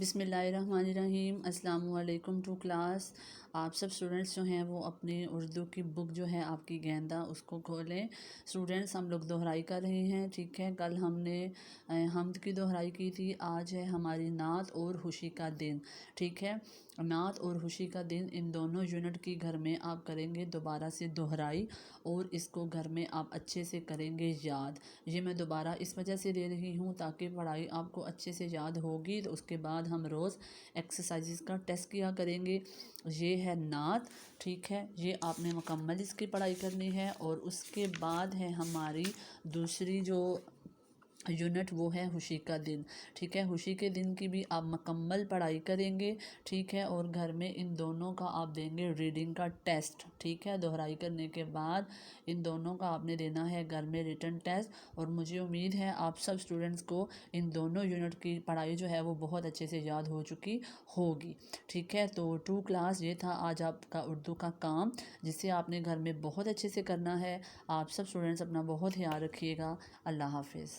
بسم اللہ الرحمن الرحیم۔ السلام علیکم ٹو کلاس۔ آپ سب اسٹوڈنٹس جو ہیں وہ اپنی اردو کی بک جو ہے آپ کی گیندا اس کو کھولیں۔ اسٹوڈنٹس ہم لوگ دہرائی کر رہے ہیں، ٹھیک ہے۔ کل ہم نے حمد کی دہرائی کی تھی، آج ہے ہماری نعت اور خوشی کا دن، ٹھیک ہے۔ نعت اور خوشی کا دن ان دونوں یونٹ کی گھر میں آپ کریں گے دوبارہ سے دہرائی، اور اس کو گھر میں آپ اچھے سے کریں گے یاد۔ یہ میں دوبارہ اس وجہ سے دے رہی ہوں تاکہ پڑھائی آپ کو اچھے سے یاد ہوگی، تو اس کے بعد ہم روز ایکسرسائزز کا ٹیسٹ کیا کریں گے۔ یہ ہے نعت، ٹھیک ہے، یہ آپ نے مکمل اس کی پڑھائی کرنی ہے۔ اور اس کے بعد ہے ہماری دوسری جو یونٹ، وہ ہے خوشی کا دن، ٹھیک ہے۔ خوشی کے دن کی بھی آپ مکمل پڑھائی کریں گے، ٹھیک ہے۔ اور گھر میں ان دونوں کا آپ دیں گے ریڈنگ کا ٹیسٹ، ٹھیک ہے۔ دہرائی کرنے کے بعد ان دونوں کا آپ نے دینا ہے گھر میں ریٹن ٹیسٹ، اور مجھے امید ہے آپ سب اسٹوڈنٹس کو ان دونوں یونٹ کی پڑھائی جو ہے وہ بہت اچھے سے یاد ہو چکی ہوگی، ٹھیک ہے۔ تو ٹو کلاس یہ تھا آج آپ کا اردو کا کام، جسے آپ نے گھر میں بہت اچھے سے کرنا ہے۔ آپ سب اسٹوڈنٹس اپنا بہت خیال رکھیے گا۔ اللہ حافظ۔